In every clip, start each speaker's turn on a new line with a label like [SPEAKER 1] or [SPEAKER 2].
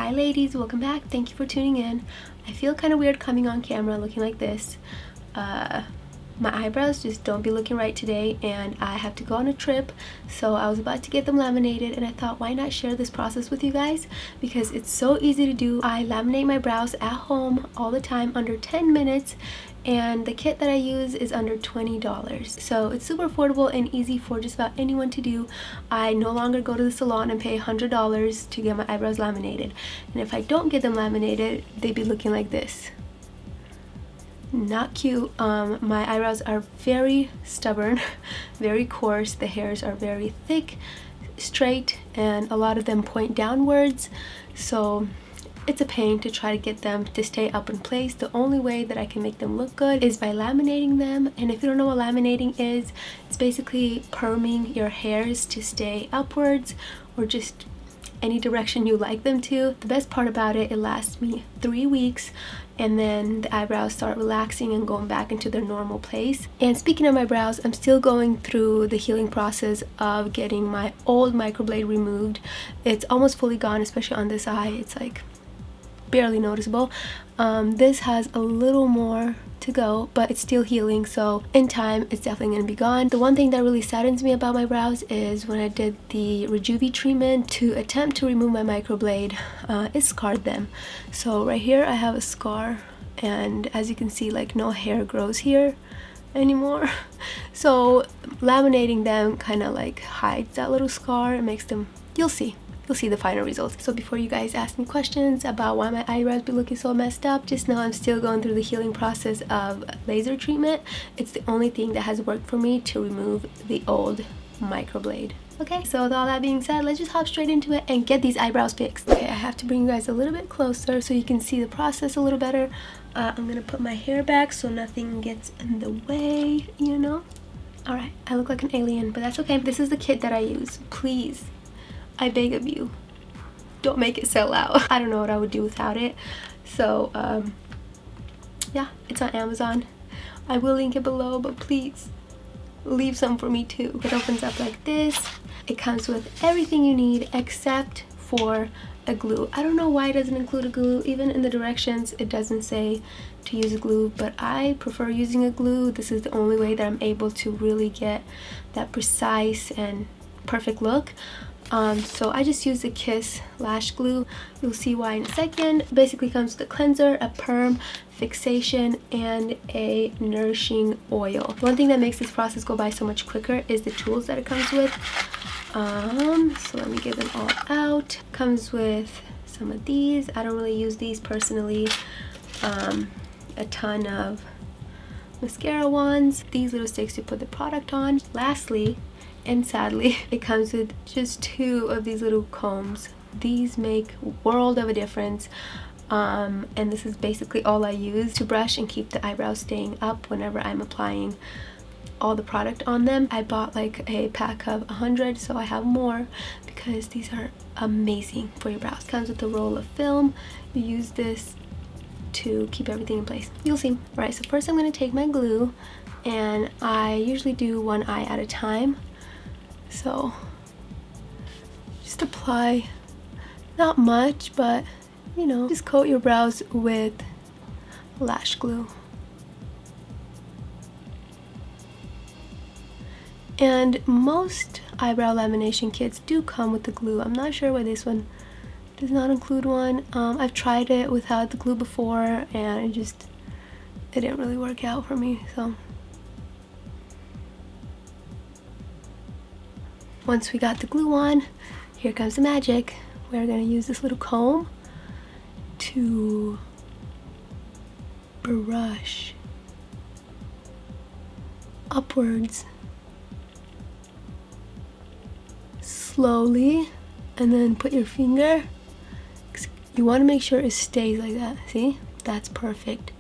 [SPEAKER 1] Hi ladies, welcome back. Thank you for tuning in. I feel kind of weird coming on camera looking like this. My eyebrows just don't be looking right today, and I have to go on a trip, so I was about to get them laminated, and I thought, why not share this process with you guys, because it's so easy to do. I laminate my brows at home all the time under 10 minutes, and the kit that I use is under $20, so it's super affordable and easy for just about anyone to do. I no longer go to the salon and pay $100 to get my eyebrows laminated, and if I don't get them laminated, they be looking like this. Not cute. My eyebrows are very stubborn, very coarse. The hairs are very thick, straight, and a lot of them point downwards, so it's a pain to try to get them to stay up in place. The only way that I can make them look good is by laminating them, and if you don't know what laminating is, it's basically perming your hairs to stay upwards or just any direction you like them to. The best part about it lasts me 3 weeks, and then the eyebrows start relaxing and going back into their normal place. And speaking of my brows, I'm still going through the healing process of getting my old microblade removed. It's almost fully gone, especially on this eye. It's like barely noticeable. This has a little more to go, but it's still healing, so in time it's definitely going to be gone. The one thing that really saddens me about my brows is when I did the Rejuve treatment to attempt to remove my microblade, it scarred them. So right here I have a scar, and as you can see, like, no hair grows here anymore. So laminating them kind of like hides that little scar. It makes them, you'll see the final results. So before you guys ask me questions about why my eyebrows be looking so messed up, just know I'm still going through the healing process of laser treatment. It's the only thing that has worked for me to remove the old microblade. Okay, so with all that being said, let's just hop straight into it and get these eyebrows fixed. Okay, I have to bring you guys a little bit closer so you can see the process a little better. I'm gonna put my hair back so nothing gets in the way, you know? Alright, I look like an alien, but that's okay. This is the kit that I use. Please, I beg of you, don't make it sell out. I don't know what I would do without it. So yeah, it's on Amazon. I will link it below, but please leave some for me too. It opens up like this. It comes with everything you need except for a glue. I don't know why it doesn't include a glue. Even in the directions it doesn't say to use a glue, but I prefer using a glue. This is the only way that I'm able to really get that precise and perfect look. So I just use the Kiss lash glue. You'll see why in a second. Basically comes with a cleanser, a perm, fixation, and a nourishing oil. One thing that makes this process go by so much quicker is the tools that it comes with. So let me get them all out. Comes with some of these. I don't really use these personally. A ton of mascara wands. These little sticks to put the product on. Lastly, and sadly, it comes with just 2 of these little combs. These make a world of a difference, and this is basically all I use to brush and keep the eyebrows staying up whenever I'm applying all the product on them. I bought like a pack of 100, so I have more because these are amazing for your brows. Comes with a roll of film. You use this to keep everything in place. You'll see. Alright, so first I'm going to take my glue, and I usually do one eye at a time. So just apply, not much, but you know, just coat your brows with lash glue. And most eyebrow lamination kits do come with the glue. I'm not sure why this one does not include one. I've tried it without the glue before, and it didn't really work out for me. So once we got the glue on, here comes the magic. We're going to use this little comb to brush upwards slowly, and then put your finger. You want to make sure it stays like that. See? That's perfect.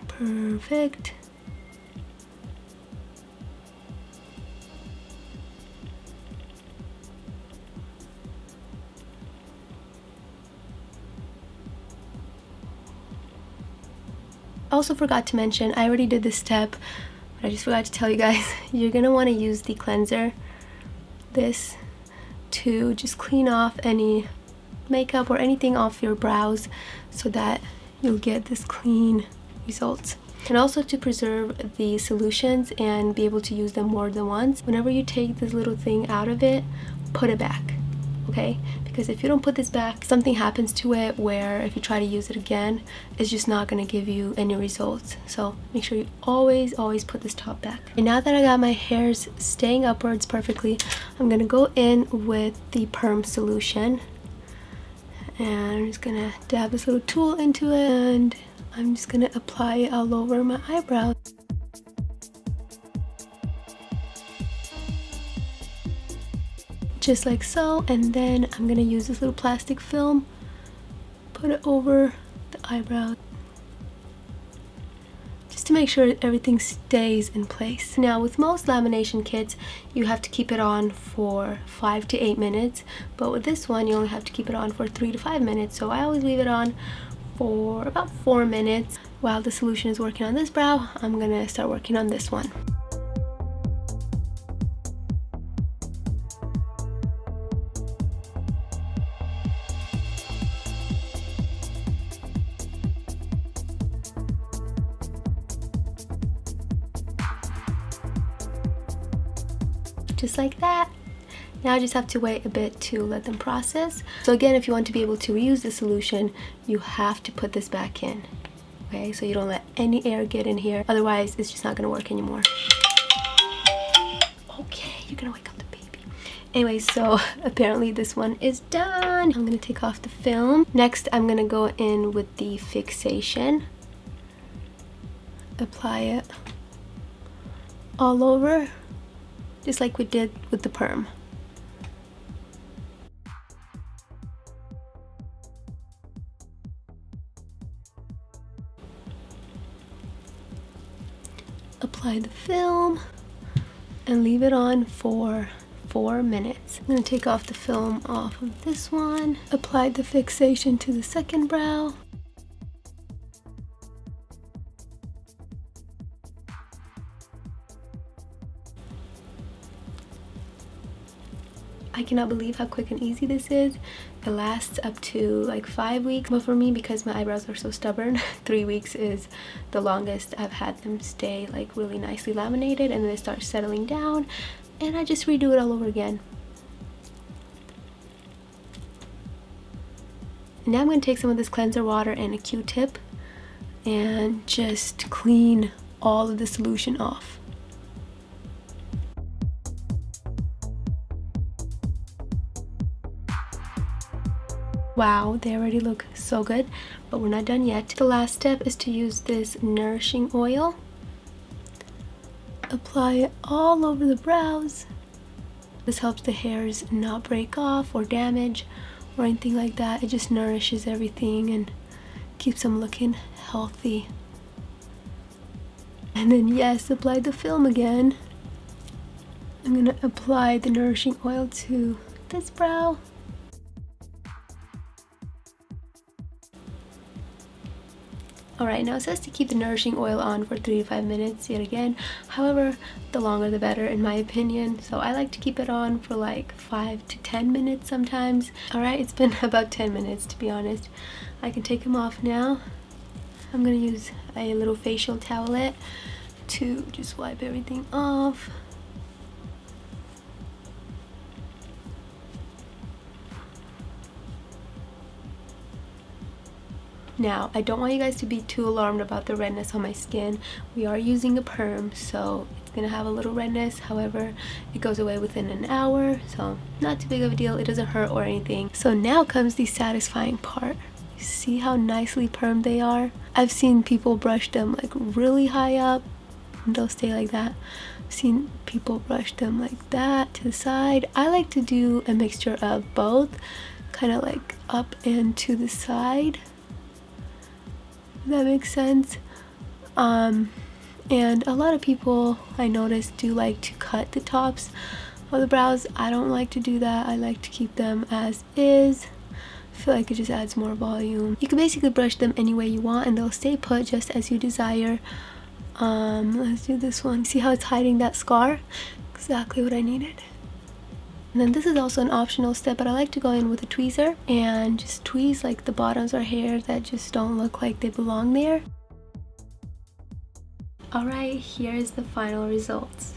[SPEAKER 1] Perfect. also forgot to mention, I already did this step, but I just forgot to tell you guys, you're gonna want to use the cleanser, this, to just clean off any makeup or anything off your brows so that you'll get this clean results. And also to preserve the solutions and be able to use them more than once. Whenever you take this little thing out of it, put it back, okay? Because if you don't put this back, something happens to it where if you try to use it again, it's just not going to give you any results. So make sure you always put this top back. And now that I got my hairs staying upwards perfectly, I'm going to go in with the perm solution. And I'm just going to dab this little tool into it, and I'm just going to apply it all over my eyebrows. Just like so, and then I'm going to use this little plastic film, put it over the eyebrow, just to make sure everything stays in place. Now with most lamination kits, you have to keep it on for 5 to 8 minutes, but with this one you only have to keep it on for 3 to 5 minutes. So I always leave it on for about 4 minutes. While the solution is working on this brow, I'm gonna start working on this one. Just like that. Now I just have to wait a bit to let them process. So again, if you want to be able to reuse the solution, you have to put this back in, okay? So you don't let any air get in here, otherwise it's just not gonna work anymore. Okay, you're gonna wake up the baby. Anyway, so apparently this one is done. I'm gonna take off the film. Next, I'm gonna go in with the fixation. Apply it all over, just like we did with the perm. Apply the film and leave it on for 4 minutes. I'm going to take off the film off of this one. Apply the fixation to the second brow. I cannot believe how quick and easy this is. It lasts up to like 5 weeks, but for me, because my eyebrows are so stubborn, 3 weeks is the longest I've had them stay like really nicely laminated, and then they start settling down and I just redo it all over again. Now I'm going to take some of this cleanser water and a Q-tip and just clean all of the solution off. Wow, they already look so good, but we're not done yet. The last step is to use this nourishing oil. Apply it all over the brows. This helps the hairs not break off or damage or anything like that. It just nourishes everything and keeps them looking healthy. And then yes, apply the film again. I'm gonna apply the nourishing oil to this brow. Alright, now it says to keep the nourishing oil on for 3 to 5 minutes yet again. However, the longer the better in my opinion. So I like to keep it on for like 5 to 10 minutes sometimes. Alright, it's been about 10 minutes to be honest. I can take them off now. I'm going to use a little facial towelette to just wipe everything off. Now, I don't want you guys to be too alarmed about the redness on my skin. We are using a perm, so it's gonna have a little redness. However, it goes away within an hour, so not too big of a deal. It doesn't hurt or anything. So now comes the satisfying part. You see how nicely permed they are? I've seen people brush them like really high up and they'll stay like that. I've seen people brush them like that to the side. I like to do a mixture of both, kind of like up and to the side. That makes sense. And a lot of people I noticed do like to cut the tops of the brows. I don't like to do that. I like to keep them as is. I feel like it just adds more volume. You can basically brush them any way you want and they'll stay put just as you desire. Let's do this one. See how it's hiding that scar? Exactly what I needed. And then this is also an optional step, but I like to go in with a tweezer and just tweeze like the bottoms or hairs that just don't look like they belong there. Alright, here is the final results.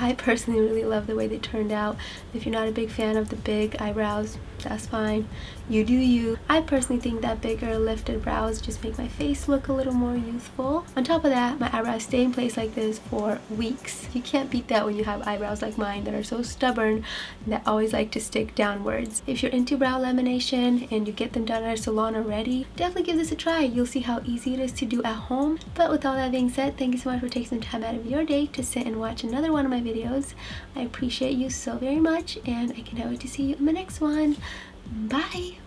[SPEAKER 1] I personally really love the way they turned out. If you're not a big fan of the big eyebrows, that's fine. You do you. I personally think that bigger lifted brows just make my face look a little more youthful. On top of that, my eyebrows stay in place like this for weeks. You can't beat that when you have eyebrows like mine that are so stubborn and that always like to stick downwards. If you're into brow lamination and you get them done at a salon already, definitely give this a try. You'll see how easy it is to do at home. But with all that being said, thank you so much for taking some time out of your day to sit and watch another one of my videos. I appreciate you so very much, and I cannot wait to see you in the next one. Bye!